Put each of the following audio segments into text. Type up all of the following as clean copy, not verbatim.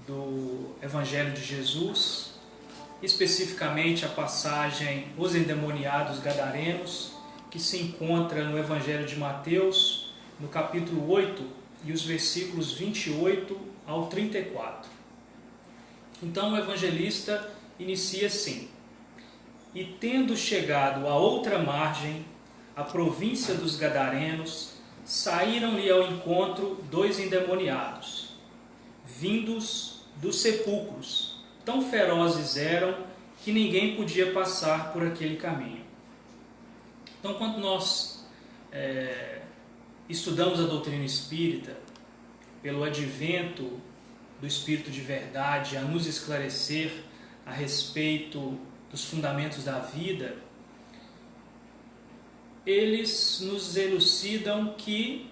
do Evangelho de Jesus, especificamente a passagem Os Endemoniados Gadarenos, que se encontra no Evangelho de Mateus, no capítulo 8, e os versículos 28 ao 34. Então o evangelista inicia assim: E tendo chegado à outra margem, a província dos Gadarenos, saíram-lhe ao encontro 2 endemoniados, vindos dos sepulcros. Tão ferozes eram que ninguém podia passar por aquele caminho. Então, quando nós estudamos a doutrina espírita, pelo advento do Espírito de verdade, a nos esclarecer a respeito dos fundamentos da vida, eles nos elucidam que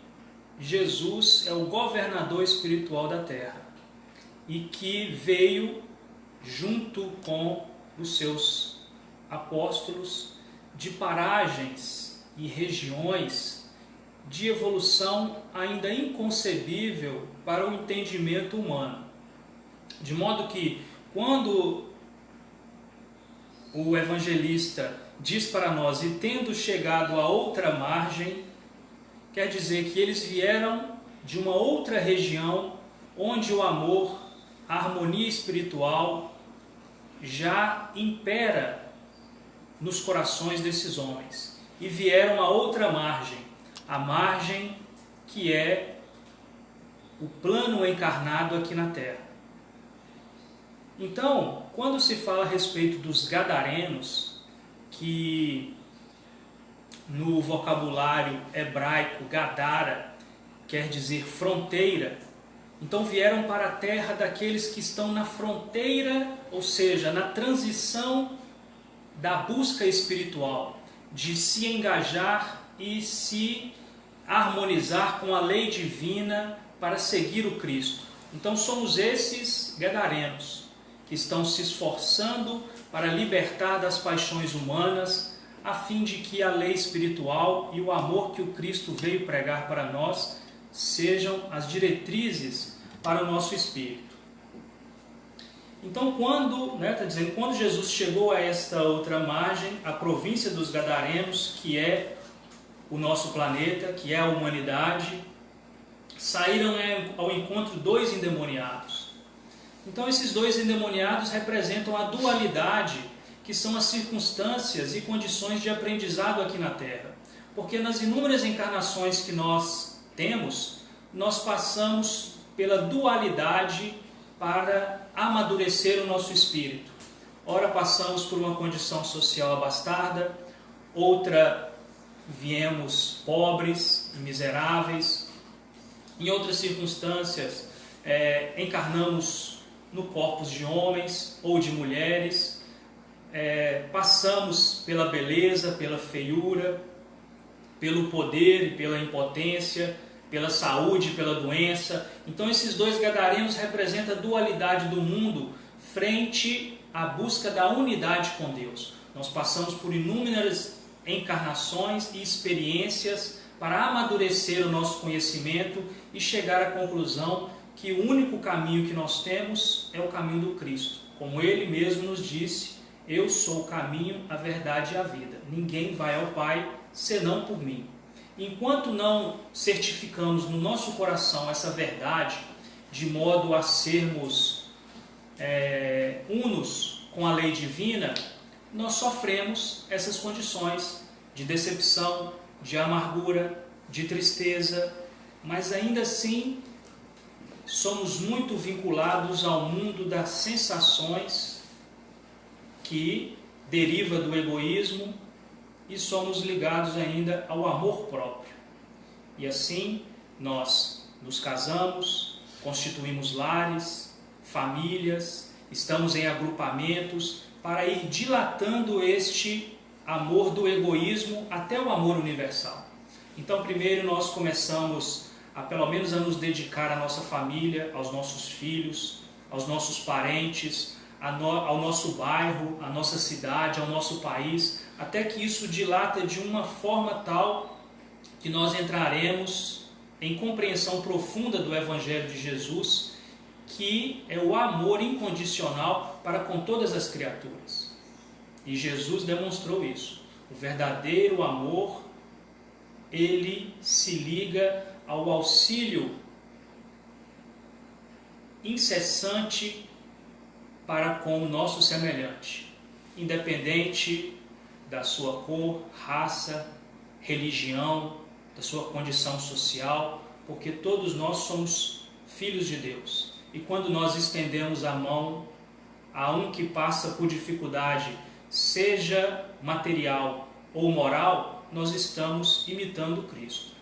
Jesus é o governador espiritual da terra e que veio junto com os seus apóstolos de paragens e regiões de evolução ainda inconcebível para o entendimento humano. De modo que, quando o evangelista diz para nós, e tendo chegado a outra margem, quer dizer que eles vieram de uma outra região onde o amor, a harmonia espiritual já impera nos corações desses homens, e vieram a outra margem, a margem que é o plano encarnado aqui na Terra. Então, quando se fala a respeito dos Gadarenos, que no vocabulário hebraico Gadara quer dizer fronteira, então vieram para a terra daqueles que estão na fronteira, ou seja, na transição da busca espiritual, de se engajar e se harmonizar com a lei divina para seguir o Cristo. Então somos esses Gadarenos que estão se esforçando para libertar das paixões humanas, a fim de que a lei espiritual e o amor que o Cristo veio pregar para nós sejam as diretrizes para o nosso espírito. Então, quando Jesus chegou a esta outra margem, a província dos Gadarenos, que é o nosso planeta, que é a humanidade, saíram ao encontro 2 endemoniados. Então, esses 2 endemoniados representam a dualidade, que são as circunstâncias e condições de aprendizado aqui na Terra. Porque nas inúmeras encarnações que nós temos, nós passamos pela dualidade para amadurecer o nosso espírito. Ora passamos por uma condição social abastarda, outra viemos pobres e miseráveis. Em outras circunstâncias, encarnamos no corpos de homens ou de mulheres, passamos pela beleza, pela feiura, pelo poder e pela impotência, pela saúde e pela doença. Então esses 2 Gadarenos representam a dualidade do mundo frente à busca da unidade com Deus. Nós passamos por inúmeras encarnações e experiências para amadurecer o nosso conhecimento e chegar à conclusão que o único caminho que nós temos é o caminho do Cristo. Como Ele mesmo nos disse: eu sou o caminho, a verdade e a vida. Ninguém vai ao Pai senão por mim. Enquanto não certificamos no nosso coração essa verdade, de modo a sermos unos com a lei divina, nós sofremos essas condições de decepção, de amargura, de tristeza, mas ainda assim somos muito vinculados ao mundo das sensações, que deriva do egoísmo, e somos ligados ainda ao amor próprio. E assim nós nos casamos, constituímos lares, famílias, estamos em agrupamentos para ir dilatando este amor do egoísmo até o amor universal. Então, primeiro nós começamos pelo menos a nos dedicar à nossa família, aos nossos filhos, aos nossos parentes, ao nosso bairro, à nossa cidade, ao nosso país, até que isso dilata de uma forma tal que nós entraremos em compreensão profunda do Evangelho de Jesus que é o amor incondicional para com todas as criaturas. E Jesus demonstrou isso. O verdadeiro amor, ele se liga ao auxílio incessante para com o nosso semelhante, independente da sua cor, raça, religião, da sua condição social, porque todos nós somos filhos de Deus. E quando nós estendemos a mão a um que passa por dificuldade, seja material ou moral, nós estamos imitando Cristo.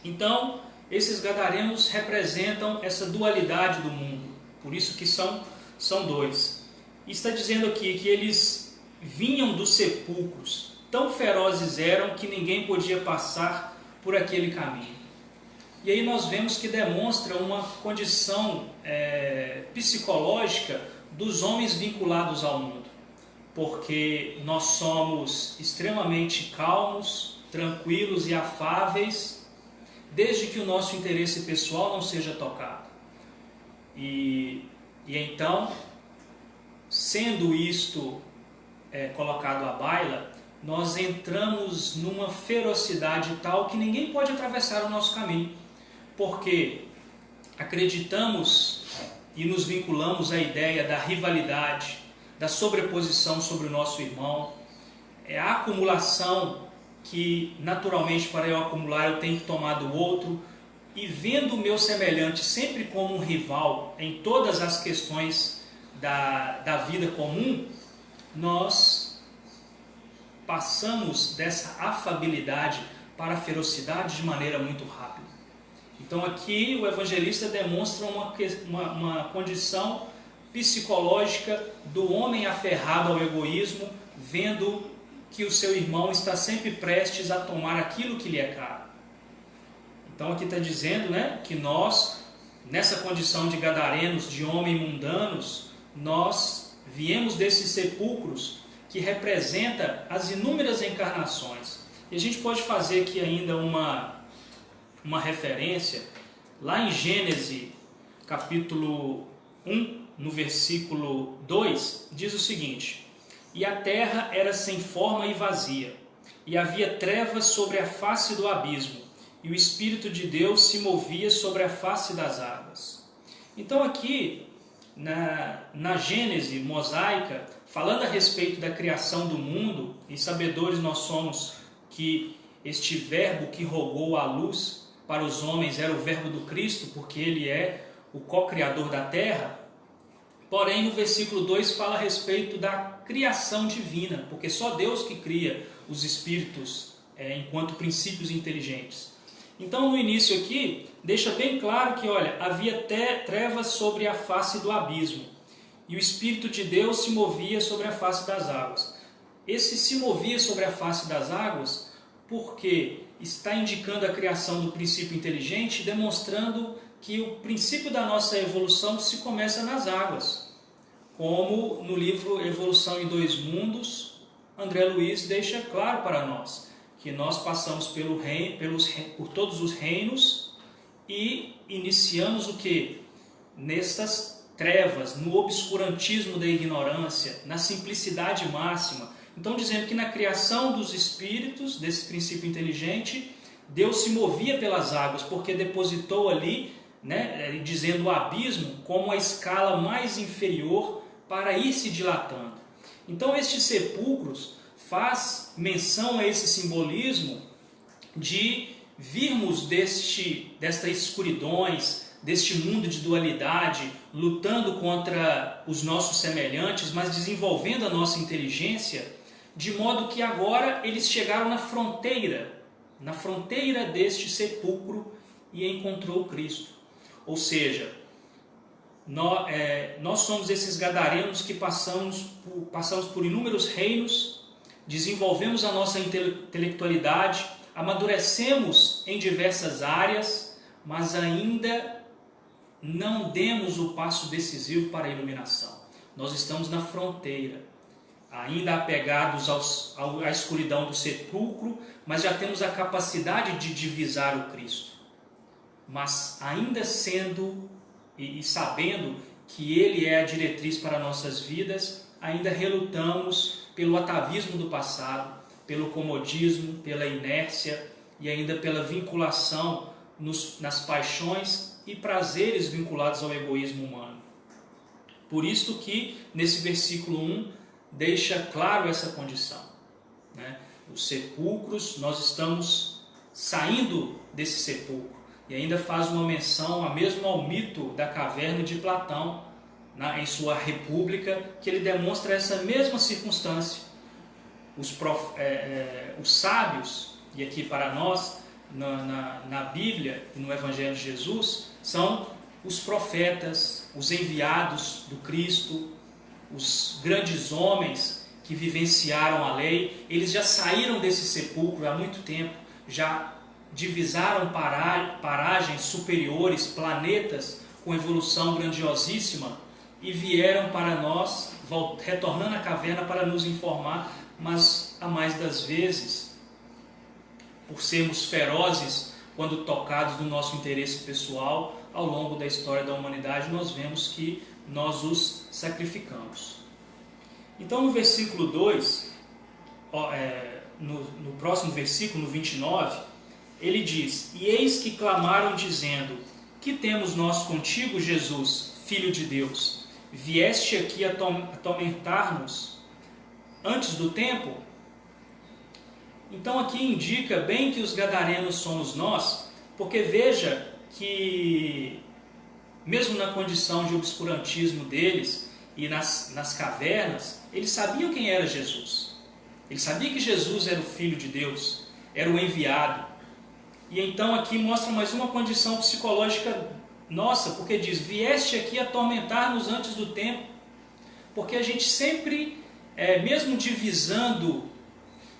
Então, esses gadarenos representam essa dualidade do mundo, por isso que são dois. E está dizendo aqui que eles vinham dos sepulcros, tão ferozes eram que ninguém podia passar por aquele caminho. E aí nós vemos que demonstra uma condição psicológica dos homens vinculados ao mundo, porque nós somos extremamente calmos, tranquilos e afáveis, desde que o nosso interesse pessoal não seja tocado. E então, sendo isto colocado à baila, nós entramos numa ferocidade tal que ninguém pode atravessar o nosso caminho, porque acreditamos e nos vinculamos à ideia da rivalidade, da sobreposição sobre o nosso irmão, a acumulação que naturalmente para eu acumular eu tenho que tomar do outro, e vendo o meu semelhante sempre como um rival em todas as questões da vida comum, nós passamos dessa afabilidade para a ferocidade de maneira muito rápida. Então aqui o evangelista demonstra uma condição psicológica do homem aferrado ao egoísmo, vendo que o seu irmão está sempre prestes a tomar aquilo que lhe é caro. Então aqui está dizendo, que nós, nessa condição de gadarenos, de homens mundanos, nós viemos desses sepulcros que representa as inúmeras encarnações. E a gente pode fazer aqui ainda uma referência, lá em Gênesis, capítulo 1, no versículo 2, diz o seguinte: E a terra era sem forma e vazia, e havia trevas sobre a face do abismo, e o Espírito de Deus se movia sobre a face das águas. Então aqui, na Gênese mosaica, falando a respeito da criação do mundo, e sabedores nós somos que este verbo que rogou a luz para os homens era o verbo do Cristo, porque ele é o co-criador da terra. Porém, no versículo 2 fala a respeito da criação divina, porque só Deus que cria os espíritos enquanto princípios inteligentes. Então, no início aqui, deixa bem claro que, havia trevas sobre a face do abismo, e o Espírito de Deus se movia sobre a face das águas. Esse se movia sobre a face das águas porque está indicando a criação do princípio inteligente, demonstrando que o princípio da nossa evolução se começa nas águas. Como no livro Evolução em Dois Mundos, André Luiz deixa claro para nós que nós passamos por todos os reinos e iniciamos o que? Nestas trevas, no obscurantismo da ignorância, na simplicidade máxima. Então, dizendo que na criação dos espíritos, desse princípio inteligente, Deus se movia pelas águas, porque depositou ali, dizendo o abismo, como a escala mais inferior para ir se dilatando. Então, estes sepulcros faz menção a esse simbolismo de virmos destas escuridões, deste mundo de dualidade, lutando contra os nossos semelhantes, mas desenvolvendo a nossa inteligência, de modo que agora eles chegaram na fronteira deste sepulcro e encontrou Cristo. Ou seja, nós somos esses gadarenos que passamos por inúmeros reinos, desenvolvemos a nossa intelectualidade, amadurecemos em diversas áreas, mas ainda não demos o passo decisivo para a iluminação. Nós estamos na fronteira, ainda apegados à escuridão do sepulcro, mas já temos a capacidade de divisar o Cristo. Mas ainda sendo e sabendo que Ele é a diretriz para nossas vidas, ainda relutamos pelo atavismo do passado, pelo comodismo, pela inércia e ainda pela vinculação nas paixões e prazeres vinculados ao egoísmo humano. Por isto que, nesse versículo 1, deixa claro essa condição, né? Os sepulcros, nós estamos saindo desse sepulcro. E ainda faz uma menção mesmo ao mito da caverna de Platão, em sua República, que ele demonstra essa mesma circunstância. Os sábios, e aqui para nós, na Bíblia e no Evangelho de Jesus, são os profetas, os enviados do Cristo, os grandes homens que vivenciaram a lei. Eles já saíram desse sepulcro há muito tempo, já divisaram paragens superiores, planetas com evolução grandiosíssima, e vieram para nós, retornando à caverna para nos informar, mas a mais das vezes, por sermos ferozes quando tocados no nosso interesse pessoal, ao longo da história da humanidade nós vemos que nós os sacrificamos. Então no versículo 2, no próximo versículo, no 29, ele diz: E eis que clamaram dizendo: Que temos nós contigo, Jesus, Filho de Deus? Vieste aqui atormentar-nos antes do tempo? Então aqui indica bem que os gadarenos somos nós, porque veja que mesmo na condição de obscurantismo deles e nas cavernas, eles sabiam quem era Jesus. Eles sabiam que Jesus era o Filho de Deus, era o enviado. E então aqui mostra mais uma condição psicológica nossa, porque diz: vieste aqui atormentar-nos antes do tempo. Porque a gente sempre, mesmo divisando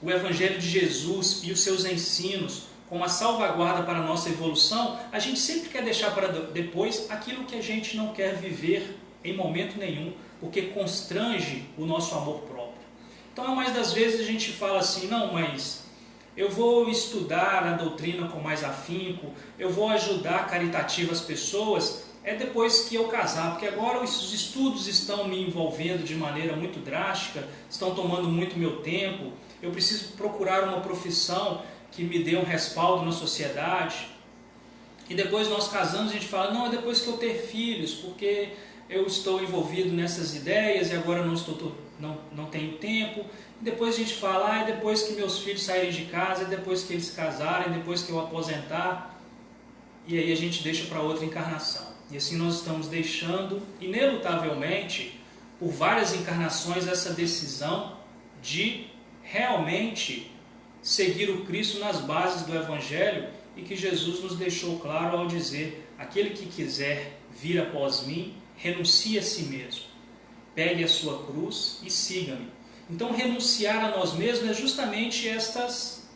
o Evangelho de Jesus e os seus ensinos como a salvaguarda para a nossa evolução, a gente sempre quer deixar para depois aquilo que a gente não quer viver em momento nenhum, porque constrange o nosso amor próprio. Então, a mais das vezes a gente fala assim: não, mas eu vou estudar a doutrina com mais afinco, eu vou ajudar caritativo as pessoas, depois que eu casar, porque agora os estudos estão me envolvendo de maneira muito drástica, estão tomando muito meu tempo, eu preciso procurar uma profissão que me dê um respaldo na sociedade. E depois nós casamos, a gente fala: não, é depois que eu ter filhos, porque eu estou envolvido nessas ideias e agora não tenho tempo. E depois a gente fala: é depois que meus filhos saírem de casa, é depois que eles casarem, depois que eu aposentar. E aí a gente deixa para outra encarnação. E assim nós estamos deixando, inelutavelmente, por várias encarnações, essa decisão de realmente seguir o Cristo nas bases do Evangelho, e que Jesus nos deixou claro ao dizer: aquele que quiser vir após mim, renuncie a si mesmo, pegue a sua cruz e siga-me. Então renunciar a nós mesmos é justamente estas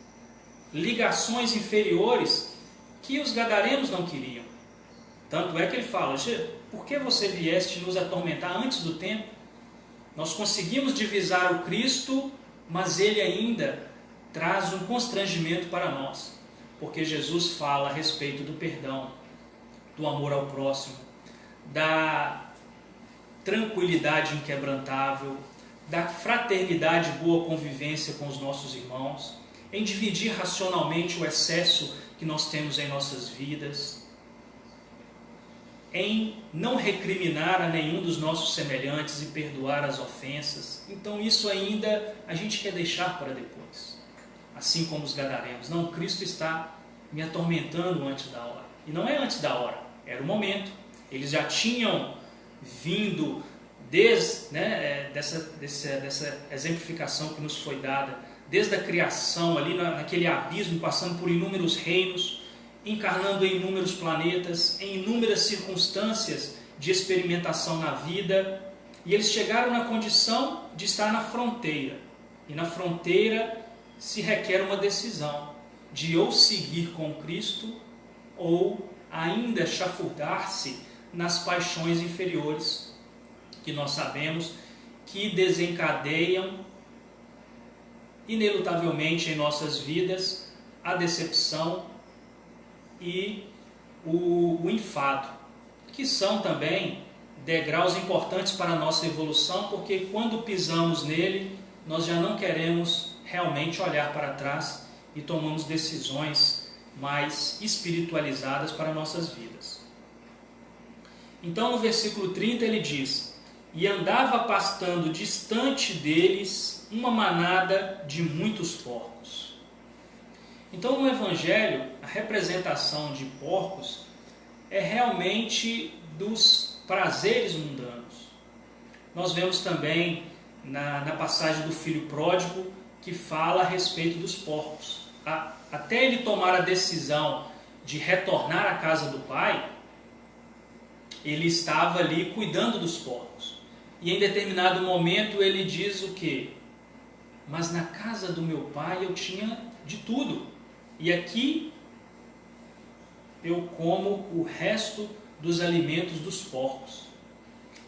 ligações inferiores que os gadarenos não queriam. Tanto é que ele fala: por que você vieste nos atormentar antes do tempo? Nós conseguimos divisar o Cristo, mas ele ainda traz um constrangimento para nós, porque Jesus fala a respeito do perdão, do amor ao próximo, da tranquilidade inquebrantável, da fraternidade e boa convivência com os nossos irmãos, em dividir racionalmente o excesso que nós temos em nossas vidas, em não recriminar a nenhum dos nossos semelhantes e perdoar as ofensas. Então isso ainda a gente quer deixar para depois, assim como os gadarenos. Não, Cristo está me atormentando antes da hora. E não é antes da hora, era o momento. Eles já tinham vindo desde dessa exemplificação que nos foi dada, desde a criação, ali naquele abismo, passando por inúmeros reinos, encarnando em inúmeros planetas, em inúmeras circunstâncias de experimentação na vida, e eles chegaram na condição de estar na fronteira. E na fronteira se requer uma decisão de ou seguir com Cristo ou ainda chafurdar-se nas paixões inferiores, que nós sabemos que desencadeiam inelutavelmente em nossas vidas a decepção e o enfado. que são também degraus importantes para a nossa evolução, porque quando pisamos nele, nós já não queremos realmente olhar para trás e tomamos decisões mais espiritualizadas para nossas vidas. Então, no versículo 30 ele diz: e andava pastando distante deles uma manada de muitos porcos. Então, no Evangelho, a representação de porcos é realmente dos prazeres mundanos. Nós vemos também na passagem do filho pródigo que fala a respeito dos porcos. Até ele tomar a decisão de retornar à casa do pai, ele estava ali cuidando dos porcos. E em determinado momento ele diz o quê? Mas na casa do meu pai eu tinha de tudo. E aqui eu como o resto dos alimentos dos porcos.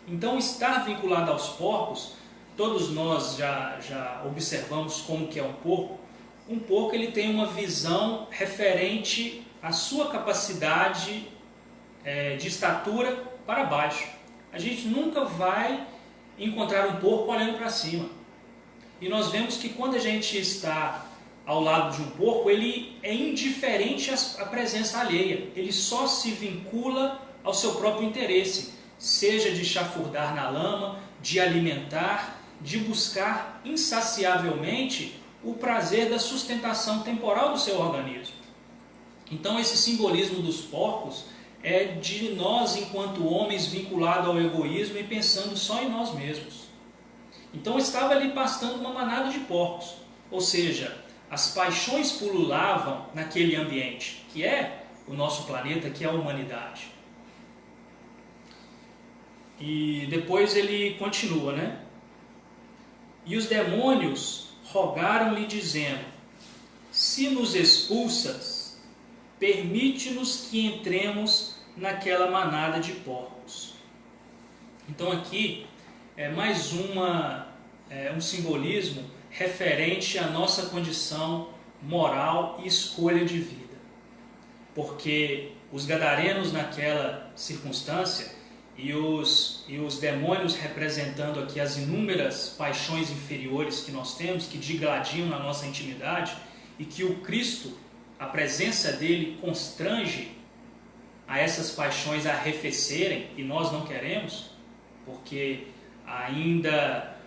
Então, estar vinculado aos porcos, todos nós já observamos como que é um porco. Um porco ele tem uma visão referente à sua capacidade de estatura para baixo. A gente nunca vai encontrar um porco olhando para cima. E nós vemos que quando a gente está ao lado de um porco, ele é indiferente à presença alheia. Ele só se vincula ao seu próprio interesse, seja de chafurdar na lama, de alimentar, de buscar insaciavelmente o prazer da sustentação temporal do seu organismo. Então, esse simbolismo dos porcos é de nós, enquanto homens, vinculados ao egoísmo e pensando só em nós mesmos. Então, estava ali pastando uma manada de porcos, ou seja, as paixões pululavam naquele ambiente, que é o nosso planeta, que é a humanidade. E depois ele continua, né? E os demônios rogaram-lhe, dizendo: se nos expulsas, permite-nos que entremos naquela manada de porcos. Então aqui é mais um simbolismo referente à nossa condição moral e escolha de vida. Porque os gadarenos naquela circunstância e os demônios representando aqui as inúmeras paixões inferiores que nós temos, que digladiam na nossa intimidade, e que o Cristo, a presença dele, constrange a essas paixões a arrefecerem, e nós não queremos, porque ainda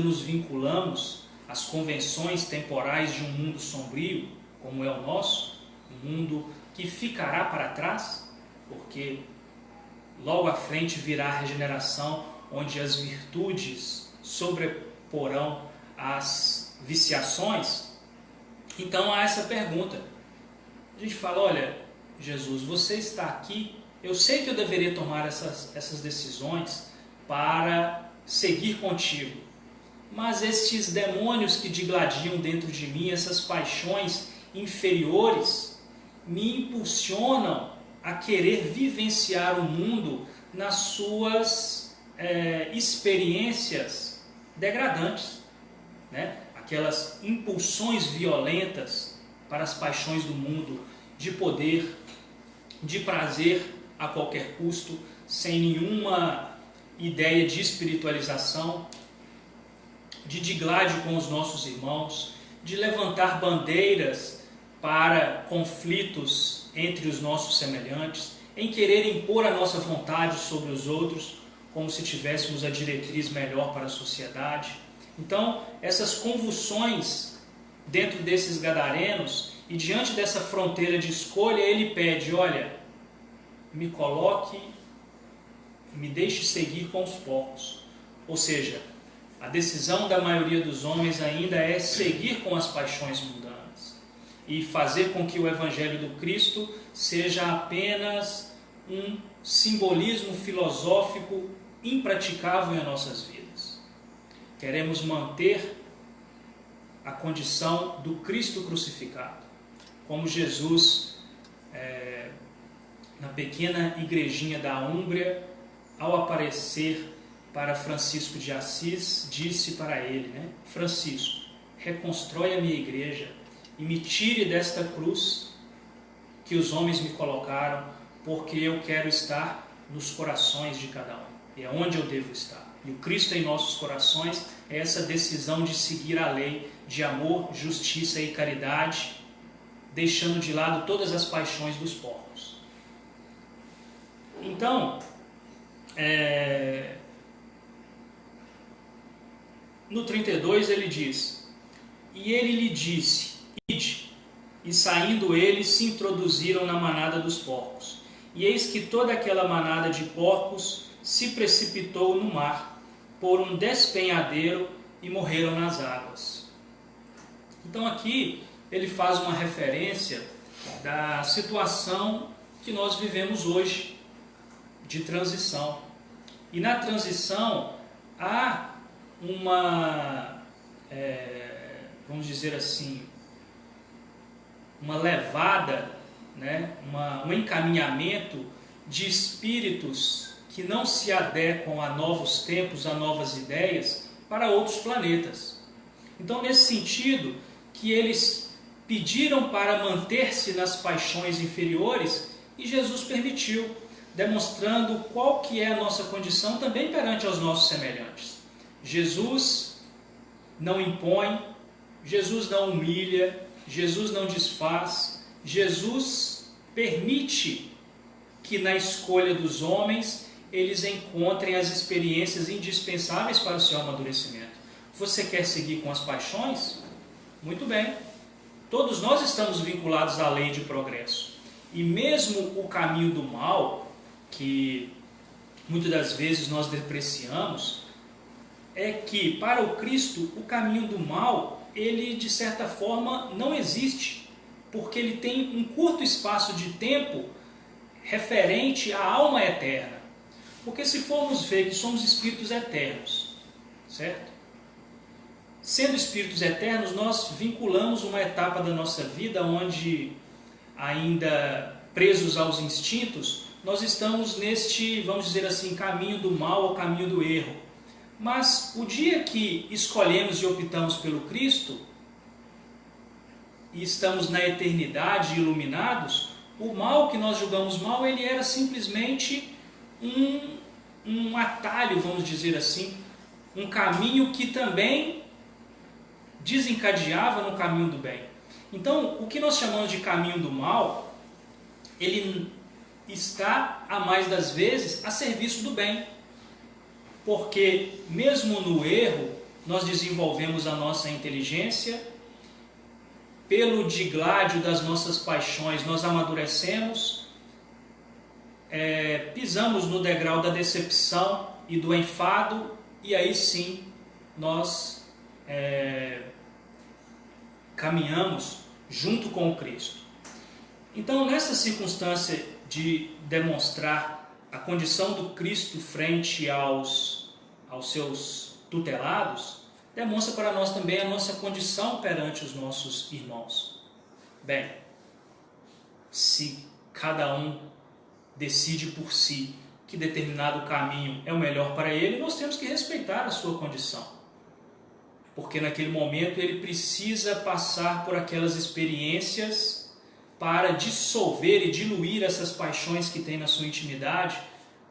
nos vinculamos às convenções temporais de um mundo sombrio, como é o nosso, um mundo que ficará para trás, porque logo à frente virá a regeneração, onde as virtudes sobreporão as viciações. Então há essa pergunta. A gente fala: olha, Jesus, você está aqui, eu sei que eu deveria tomar essas decisões para seguir contigo, mas estes demônios que digladiam dentro de mim, essas paixões inferiores, me impulsionam a querer vivenciar o mundo nas suas experiências degradantes, né? Aquelas impulsões violentas para as paixões do mundo, de poder, de prazer a qualquer custo, sem nenhuma ideia de espiritualização, de digládio com os nossos irmãos, de levantar bandeiras para conflitos entre os nossos semelhantes, em querer impor a nossa vontade sobre os outros, como se tivéssemos a diretriz melhor para a sociedade. Então, essas convulsões dentro desses gadarenos, e diante dessa fronteira de escolha, ele pede: olha, me coloque, me deixe seguir com os porcos. Ou seja, a decisão da maioria dos homens ainda é seguir com as paixões mundanas e fazer com que o Evangelho do Cristo seja apenas um simbolismo filosófico impraticável em nossas vidas. Queremos manter a condição do Cristo crucificado, como Jesus, na pequena igrejinha da Úmbria, ao aparecer para Francisco de Assis, disse para ele, né: Francisco, reconstrói a minha igreja e me tire desta cruz, que os homens me colocaram, porque eu quero estar nos corações de cada um. E é onde eu devo estar. E o Cristo em nossos corações é essa decisão de seguir a lei de amor, justiça e caridade, deixando de lado todas as paixões dos porcos. Então, no 32 ele diz: e ele lhe disse, ide. E saindo eles se introduziram na manada dos porcos. E eis que toda aquela manada de porcos se precipitou no mar, por um despenhadeiro, e morreram nas águas. Então aqui ele faz uma referência da situação que nós vivemos hoje, de transição. E na transição há uma, vamos dizer assim, uma levada, né, um encaminhamento de espíritos que não se adequam a novos tempos, a novas ideias, para outros planetas. Então, nesse sentido, que eles pediram para manter-se nas paixões inferiores e Jesus permitiu, demonstrando qual que é a nossa condição também perante aos nossos semelhantes. Jesus não impõe, Jesus não humilha, Jesus não desfaz, Jesus permite que na escolha dos homens eles encontrem as experiências indispensáveis para o seu amadurecimento. Você quer seguir com as paixões? Muito bem. Todos nós estamos vinculados à lei de progresso. E mesmo o caminho do mal, que muitas das vezes nós depreciamos, é que para o Cristo o caminho do mal, ele de certa forma não existe, porque ele tem um curto espaço de tempo referente à alma eterna. Porque se formos ver que somos espíritos eternos, certo? Sendo espíritos eternos, nós vinculamos uma etapa da nossa vida onde, ainda presos aos instintos, nós estamos neste, vamos dizer assim, caminho do mal ou caminho do erro. Mas o dia que escolhemos e optamos pelo Cristo, e estamos na eternidade iluminados, o mal que nós julgamos mal, ele era simplesmente um atalho, vamos dizer assim, um caminho que também desencadeava no caminho do bem. Então, o que nós chamamos de caminho do mal, ele está, a mais das vezes, a serviço do bem. Porque, mesmo no erro, nós desenvolvemos a nossa inteligência, pelo digládio das nossas paixões, nós amadurecemos, pisamos no degrau da decepção e do enfado, e aí sim nós caminhamos junto com o Cristo. Então, nessa circunstância de demonstrar a condição do Cristo frente aos seus tutelados, demonstra para nós também a nossa condição perante os nossos irmãos. Bem, se cada um decide por si que determinado caminho é o melhor para ele, nós temos que respeitar a sua condição. Porque naquele momento ele precisa passar por aquelas experiências para dissolver e diluir essas paixões que tem na sua intimidade,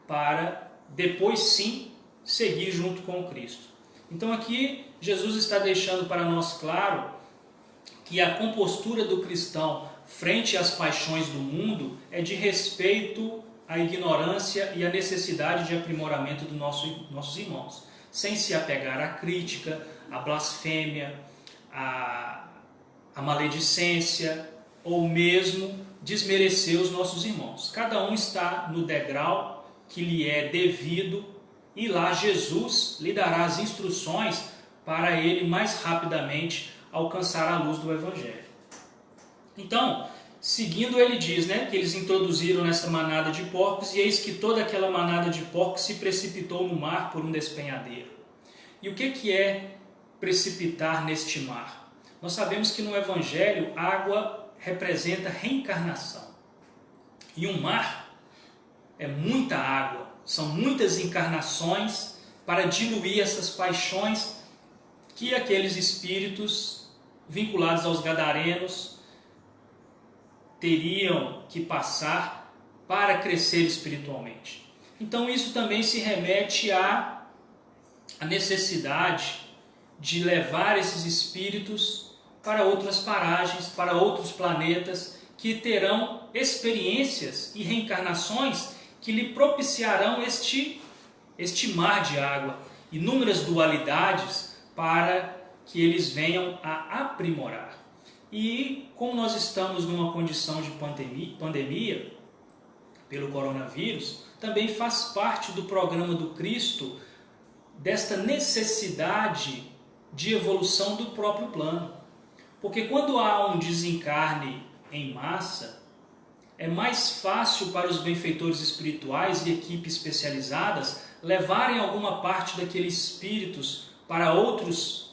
para depois sim seguir junto com o Cristo. Então aqui Jesus está deixando para nós claro que a compostura do cristão frente às paixões do mundo é de respeito à ignorância e à necessidade de aprimoramento dos nossos irmãos, sem se apegar à crítica, à blasfêmia, à maledicência, ou mesmo desmerecer os nossos irmãos. Cada um está no degrau que lhe é devido, e lá Jesus lhe dará as instruções para ele mais rapidamente alcançar a luz do Evangelho. Então, seguindo, ele diz, que eles introduziram nessa manada de porcos, e eis que toda aquela manada de porcos se precipitou no mar por um despenhadeiro. E o que é precipitar neste mar? Nós sabemos que no Evangelho, água representa reencarnação. E um mar é muita água, são muitas encarnações para diluir essas paixões que aqueles espíritos vinculados aos gadarenos teriam que passar para crescer espiritualmente. Então isso também se remete à necessidade de levar esses espíritos para outras paragens, para outros planetas, que terão experiências e reencarnações que lhe propiciarão este mar de água, inúmeras dualidades, para que eles venham a aprimorar. E como nós estamos numa condição de pandemia pelo coronavírus, também faz parte do programa do Cristo desta necessidade de evolução do próprio plano. Porque quando há um desencarne em massa, é mais fácil para os benfeitores espirituais e equipes especializadas levarem alguma parte daqueles espíritos para outras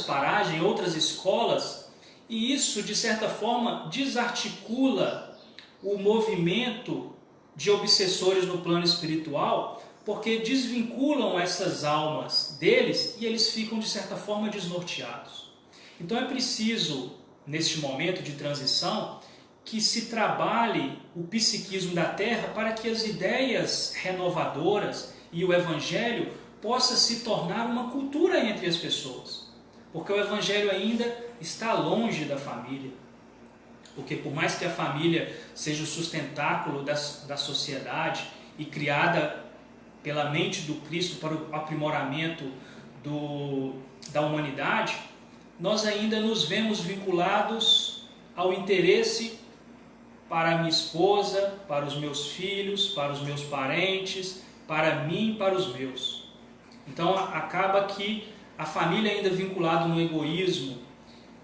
paragens, outras escolas, e isso, de certa forma, desarticula o movimento de obsessores no plano espiritual, porque desvinculam essas almas deles e eles ficam, de certa forma, desnorteados. Então é preciso, neste momento de transição, que se trabalhe o psiquismo da Terra para que as ideias renovadoras e o Evangelho possa se tornar uma cultura entre as pessoas. Porque o Evangelho ainda está longe da família. Porque por mais que a família seja o sustentáculo da sociedade e criada pela mente do Cristo para o aprimoramento da humanidade, nós ainda nos vemos vinculados ao interesse para a minha esposa, para os meus filhos, para os meus parentes, para mim e para os meus. Então acaba que a família ainda vinculada no egoísmo,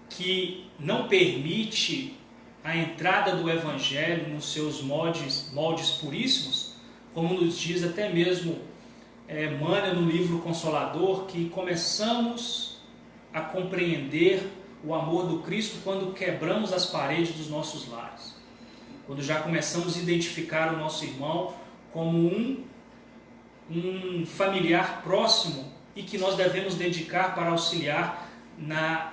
que não permite a entrada do Evangelho nos seus moldes puríssimos, como nos diz até mesmo Emmanuel no livro Consolador, que começamos a compreender o amor do Cristo quando quebramos as paredes dos nossos lares. Quando já começamos a identificar o nosso irmão como um familiar próximo e que nós devemos dedicar para auxiliar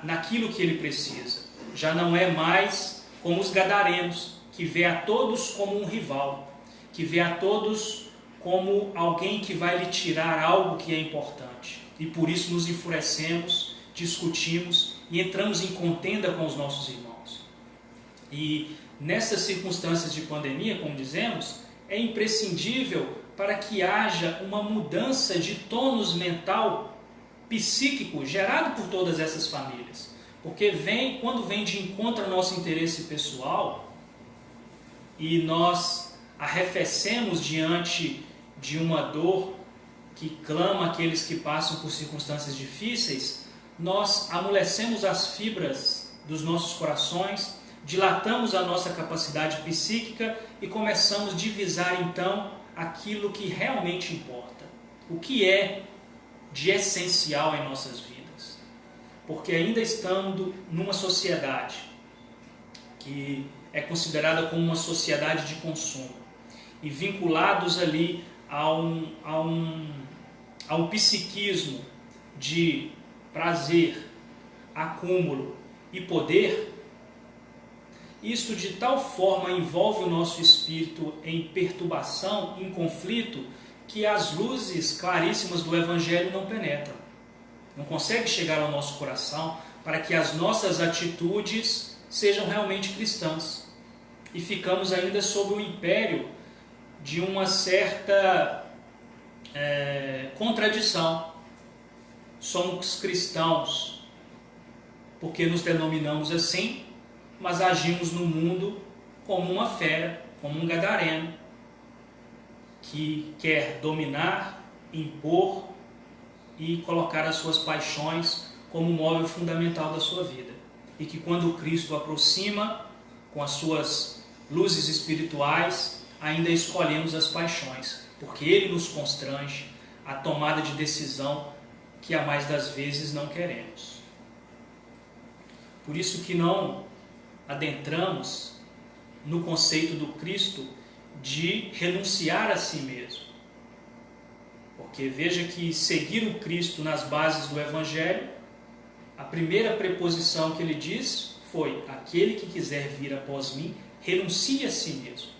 naquilo que ele precisa. Já não é mais como os gadarenos, que vê a todos como um rival, que vê a todos como alguém que vai lhe tirar algo que é importante. E por isso nos enfurecemos, discutimos e entramos em contenda com os nossos irmãos. E nessas circunstâncias de pandemia, como dizemos, é imprescindível para que haja uma mudança de tônus mental, psíquico, gerado por todas essas famílias. Porque quando vem de encontro ao nosso interesse pessoal e nós arrefecemos diante de uma dor que clama aqueles que passam por circunstâncias difíceis, nós amolecemos as fibras dos nossos corações, dilatamos a nossa capacidade psíquica e começamos a divisar então aquilo que realmente importa, o que é de essencial em nossas vidas. Porque ainda estando numa sociedade que é considerada como uma sociedade de consumo e vinculados ali a um psiquismo de prazer, acúmulo e poder, isto de tal forma envolve o nosso espírito em perturbação, em conflito, que as luzes claríssimas do Evangelho não penetram. Não consegue chegar ao nosso coração para que as nossas atitudes sejam realmente cristãs. E ficamos ainda sob o império de uma certa contradição. Somos cristãos porque nos denominamos assim, mas agimos no mundo como uma fera, como um gadareno, que quer dominar, impor e colocar as suas paixões como móvel fundamental da sua vida. E que quando Cristo aproxima com as suas luzes espirituais, ainda escolhemos as paixões, porque Ele nos constrange à tomada de decisão que a mais das vezes não queremos. Por isso que não adentramos no conceito do Cristo de renunciar a si mesmo. Porque veja que seguir o Cristo nas bases do Evangelho, a primeira preposição que ele diz foi: aquele que quiser vir após mim, renuncie a si mesmo.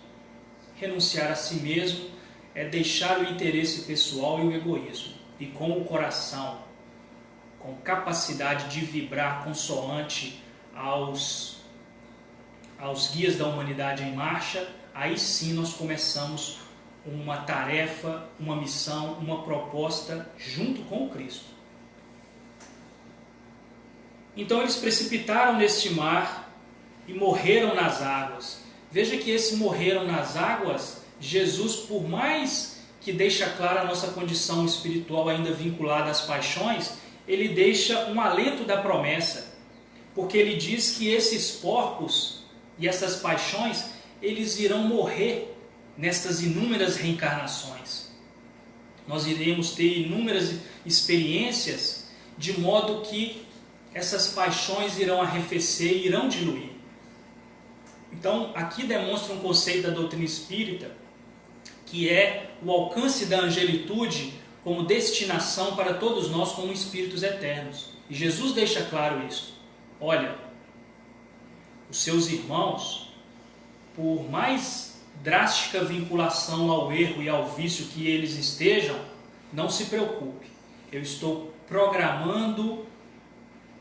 Renunciar a si mesmo é deixar o interesse pessoal e o egoísmo, e com o coração, com capacidade de vibrar consoante aos guias da humanidade em marcha, aí sim nós começamos uma tarefa, uma missão, uma proposta junto com o Cristo. Então eles precipitaram neste mar e morreram nas águas. Veja que esse morreram nas águas, Jesus, por mais que deixa clara a nossa condição espiritual ainda vinculada às paixões, ele deixa um alento da promessa, porque ele diz que esses porcos e essas paixões, eles irão morrer nestas inúmeras reencarnações. Nós iremos ter inúmeras experiências, de modo que essas paixões irão arrefecer e irão diluir. Então, aqui demonstra um conceito da doutrina espírita, que é o alcance da angelitude como destinação para todos nós como espíritos eternos. E Jesus deixa claro isso. Olha, os seus irmãos, por mais drástica vinculação ao erro e ao vício que eles estejam, não se preocupe. Eu estou programando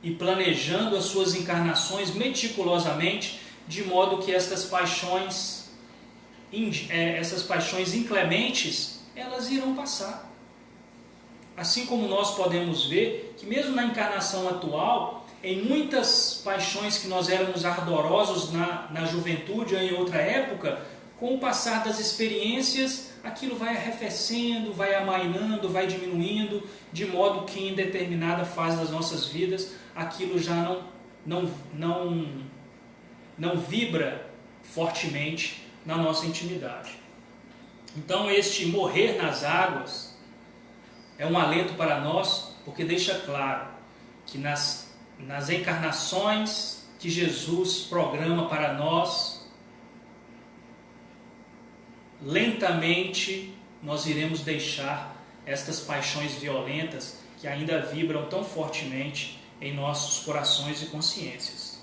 e planejando as suas encarnações meticulosamente, de modo que essas paixões inclementes, elas irão passar. Assim como nós podemos ver que mesmo na encarnação atual, em muitas paixões que nós éramos ardorosos na juventude ou em outra época, com o passar das experiências, aquilo vai arrefecendo, vai amainando, vai diminuindo, de modo que em determinada fase das nossas vidas, aquilo já não vibra fortemente na nossa intimidade. Então este morrer nas águas é um alento para nós, porque deixa claro que nas encarnações que Jesus programa para nós, lentamente nós iremos deixar estas paixões violentas que ainda vibram tão fortemente em nossos corações e consciências.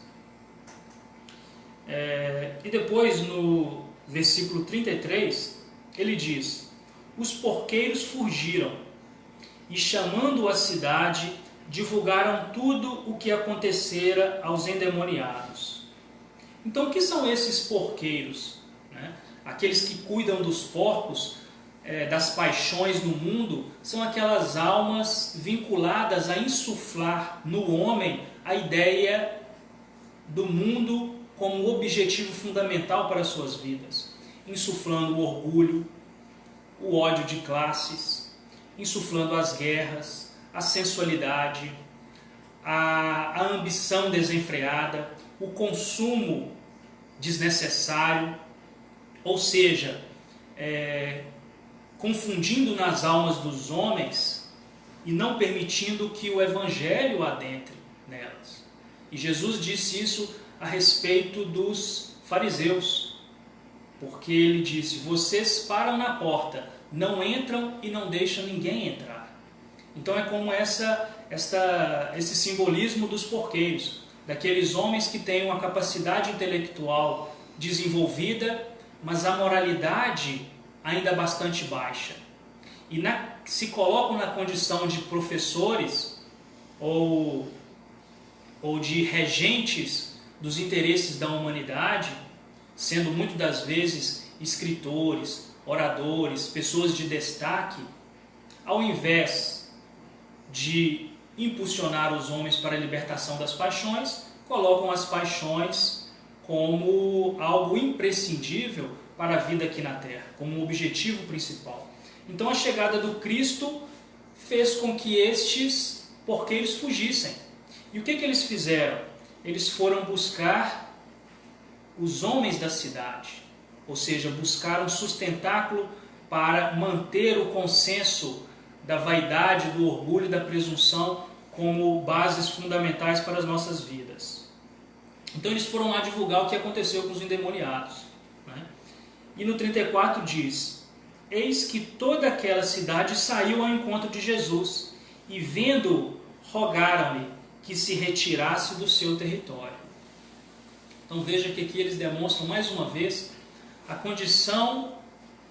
E depois, no versículo 33, ele diz: os porqueiros fugiram e, chamando a cidade, divulgaram tudo o que acontecera aos endemoniados. Então, o que são esses porqueiros? Aqueles que cuidam dos porcos, das paixões no mundo, são aquelas almas vinculadas a insuflar no homem a ideia do mundo como objetivo fundamental para as suas vidas, insuflando o orgulho, o ódio de classes, insuflando as guerras, a sensualidade, a ambição desenfreada, o consumo desnecessário, ou seja, confundindo nas almas dos homens e não permitindo que o Evangelho adentre nelas. E Jesus disse isso a respeito dos fariseus, porque ele disse: vocês param na porta, não entram e não deixam ninguém entrar. Então é como esse simbolismo dos porqueiros, daqueles homens que têm uma capacidade intelectual desenvolvida, mas a moralidade ainda bastante baixa. E se colocam na condição de professores ou de regentes dos interesses da humanidade, sendo muitas das vezes escritores, oradores, pessoas de destaque, ao invés de impulsionar os homens para a libertação das paixões, colocam as paixões como algo imprescindível para a vida aqui na Terra, como um objetivo principal. Então a chegada do Cristo fez com que estes porqueiros fugissem. E o que eles fizeram? Eles foram buscar os homens da cidade, ou seja, buscaram sustentáculo para manter o consenso da vaidade, do orgulho e da presunção como bases fundamentais para as nossas vidas. Então eles foram lá divulgar o que aconteceu com os endemoniados. E no 34 diz: eis que toda aquela cidade saiu ao encontro de Jesus, e vendo-o, rogaram-lhe que se retirasse do seu território. Então veja que aqui eles demonstram mais uma vez a condição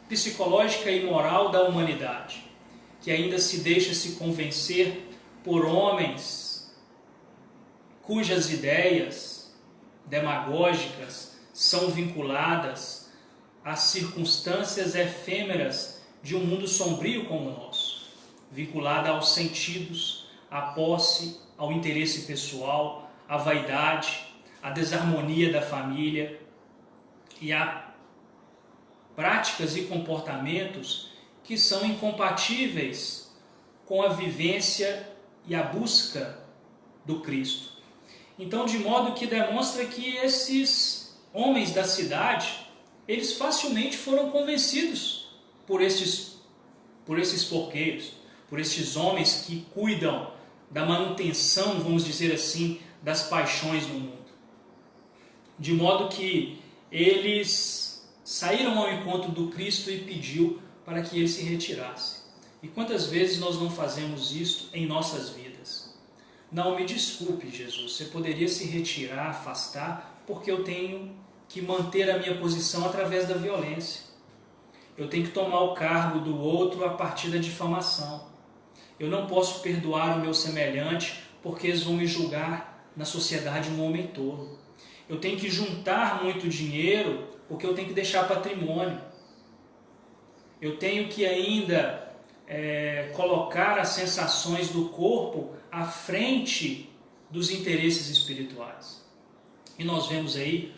psicológica e moral da humanidade, que ainda se deixa se convencer por homens cujas ideias demagógicas são vinculadas às circunstâncias efêmeras de um mundo sombrio como o nosso, vinculada aos sentidos, à posse, ao interesse pessoal, à vaidade, à desarmonia da família e a práticas e comportamentos que são incompatíveis com a vivência e a busca do Cristo. Então, de modo que demonstra que esses homens da cidade, eles facilmente foram convencidos por esses porqueiros, por esses homens que cuidam da manutenção, vamos dizer assim, das paixões no mundo. De modo que eles saíram ao encontro do Cristo e pediu para que ele se retirasse. E quantas vezes nós não fazemos isso em nossas vidas? Não, me desculpe, Jesus, você poderia se retirar, afastar, porque eu tenho que manter a minha posição através da violência. Eu tenho que tomar o cargo do outro a partir da difamação. Eu não posso perdoar o meu semelhante, porque eles vão me julgar na sociedade um homem tolo. Eu tenho que juntar muito dinheiro, porque eu tenho que deixar patrimônio. Eu tenho que ainda colocar as sensações do corpo à frente dos interesses espirituais. E nós vemos aí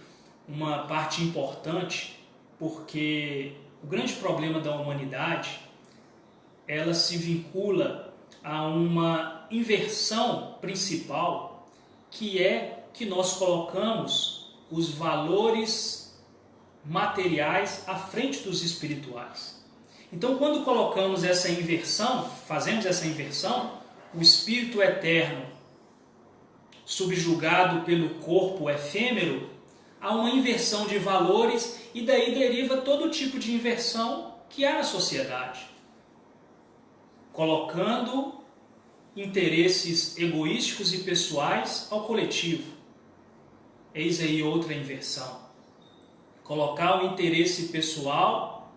uma parte importante, porque o grande problema da humanidade, ela se vincula a uma inversão principal, que é que nós colocamos os valores materiais à frente dos espirituais. Então, quando colocamos essa inversão, fazemos essa inversão, o espírito eterno subjugado pelo corpo efêmero, há uma inversão de valores e daí deriva todo tipo de inversão que há na sociedade, colocando interesses egoísticos e pessoais ao coletivo. Eis aí outra inversão. Colocar o interesse pessoal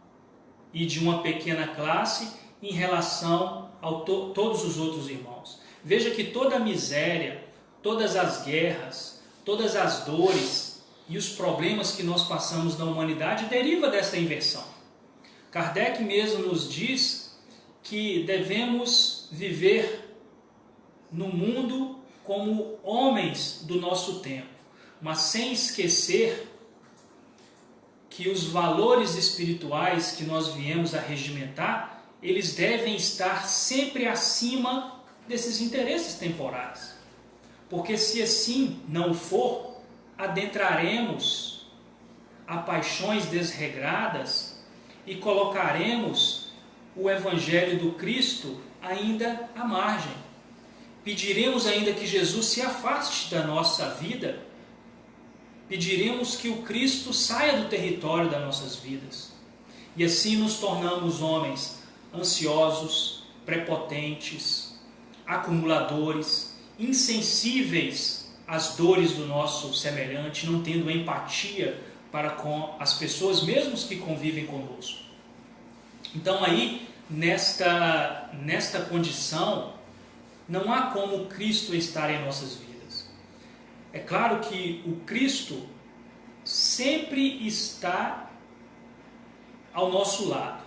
e de uma pequena classe em relação a todos os outros irmãos. Veja que toda a miséria, todas as guerras, todas as dores e os problemas que nós passamos na humanidade deriva desta inversão. Kardec mesmo nos diz que devemos viver no mundo como homens do nosso tempo, mas sem esquecer que os valores espirituais que nós viemos a regimentar, eles devem estar sempre acima desses interesses temporais. Porque se assim não for, adentraremos a paixões desregradas e colocaremos o Evangelho do Cristo ainda à margem. Pediremos ainda que Jesus se afaste da nossa vida. Pediremos que o Cristo saia do território das nossas vidas. E assim nos tornamos homens ansiosos, prepotentes, acumuladores, insensíveis às dores do nosso semelhante, não tendo empatia para com as pessoas mesmo que convivem conosco. Então aí, nesta condição, não há como Cristo estar em nossas vidas. É claro que o Cristo sempre está ao nosso lado,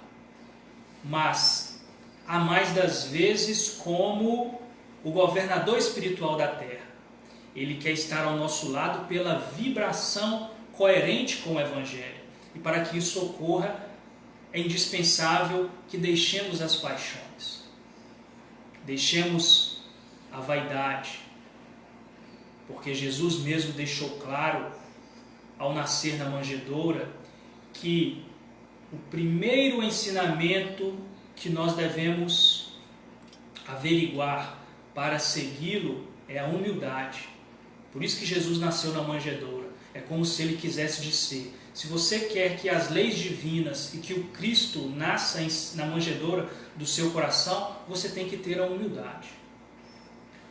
mas há mais das vezes como o governador espiritual da terra. Ele quer estar ao nosso lado pela vibração coerente com o Evangelho. E para que isso ocorra, é indispensável que deixemos as paixões, deixemos a vaidade, porque Jesus mesmo deixou claro, ao nascer na manjedoura, que o primeiro ensinamento que nós devemos averiguar para segui-lo é a humildade. Por isso que Jesus nasceu na manjedoura. É como se ele quisesse dizer: se você quer que as leis divinas e que o Cristo nasça na manjedoura do seu coração, você tem que ter a humildade.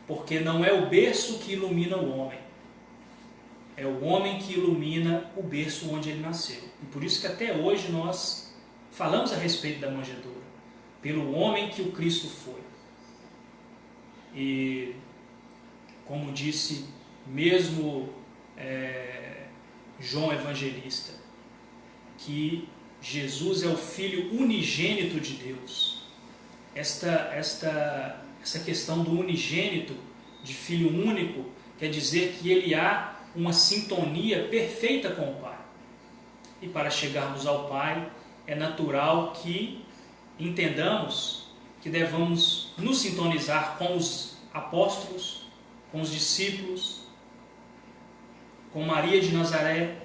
Porque não é o berço que ilumina o homem, É o homem que ilumina o berço onde ele nasceu. E por isso que até hoje nós falamos a respeito da manjedoura, pelo homem que o Cristo foi. E, como disse mesmo João Evangelista, que Jesus é o Filho unigênito de Deus. Essa questão do unigênito, de Filho único, quer dizer que ele há uma sintonia perfeita com o Pai. E para chegarmos ao Pai, é natural que entendamos que devamos nos sintonizar com os apóstolos, com os discípulos, com Maria de Nazaré,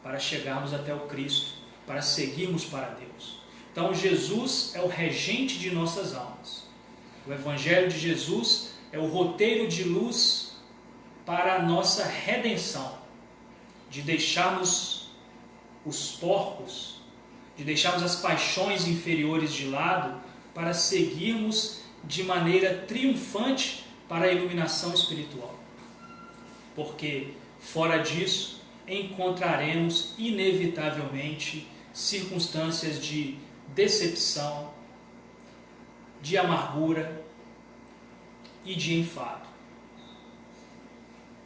para chegarmos até o Cristo, para seguirmos para Deus. Então Jesus é o regente de nossas almas. O Evangelho de Jesus é o roteiro de luz para a nossa redenção, de deixarmos os porcos, de deixarmos as paixões inferiores de lado, para seguirmos de maneira triunfante para a iluminação espiritual. Porque fora disso, encontraremos inevitavelmente circunstâncias de decepção, de amargura e de enfado,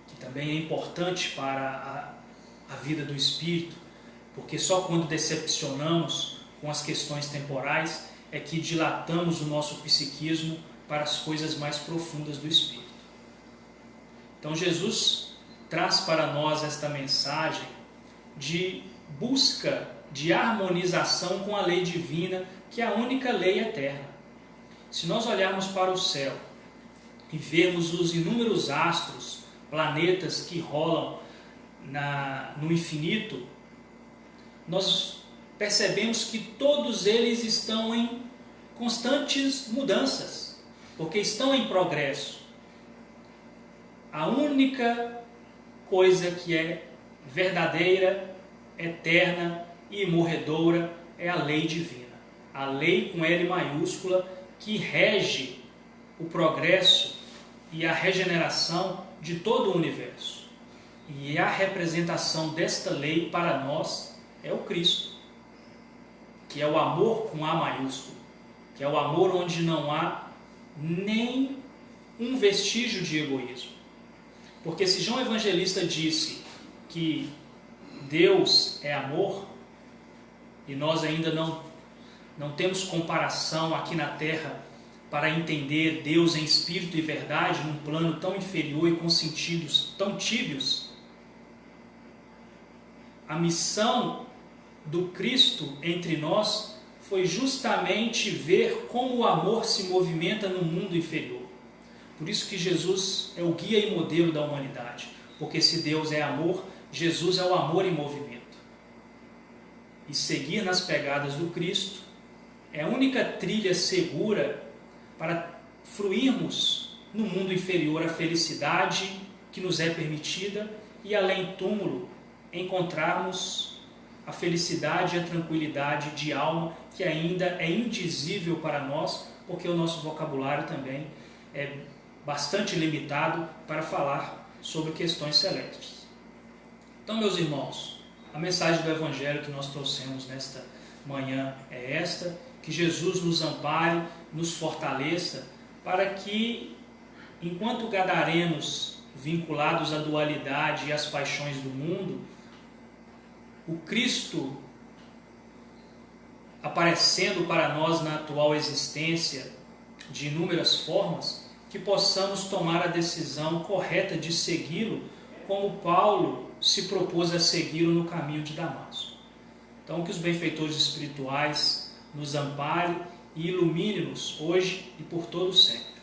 que também é importante para a vida do espírito, porque só quando decepcionamos com as questões temporais é que dilatamos o nosso psiquismo para as coisas mais profundas do espírito. Então Jesus traz para nós esta mensagem de busca de harmonização com a lei divina, que é a única lei eterna. Se nós olharmos para o céu e vermos os inúmeros astros, planetas que rolam no infinito, nós percebemos que todos eles estão em constantes mudanças, porque estão em progresso. A única coisa que é verdadeira, eterna e imorredoura é a lei divina. A lei com L maiúscula, que rege o progresso e a regeneração de todo o universo. E a representação desta lei para nós é o Cristo, que é o amor com A maiúsculo, que é o amor onde não há nem um vestígio de egoísmo. Porque se João Evangelista disse que Deus é amor, e nós ainda não temos comparação aqui na Terra para entender Deus em espírito e verdade, num plano tão inferior e com sentidos tão tíbios, a missão do Cristo entre nós foi justamente ver como o amor se movimenta no mundo inferior. Por isso que Jesus é o guia e modelo da humanidade, porque se Deus é amor, Jesus é o amor em movimento. E seguir nas pegadas do Cristo é a única trilha segura para fruirmos no mundo inferior a felicidade que nos é permitida e além túmulo encontrarmos a felicidade e a tranquilidade de alma que ainda é indizível para nós, porque o nosso vocabulário também é bastante limitado para falar sobre questões celestes. Então, meus irmãos, a mensagem do Evangelho que nós trouxemos nesta manhã é esta: que Jesus nos ampare, nos fortaleça, para que, enquanto gadarenos vinculados à dualidade e às paixões do mundo, o Cristo aparecendo para nós na atual existência de inúmeras formas, que possamos tomar a decisão correta de segui-lo, como Paulo se propôs a segui-lo no caminho de Damasco. Então, que os benfeitores espirituais nos ampare e ilumine-nos hoje e por todo sempre.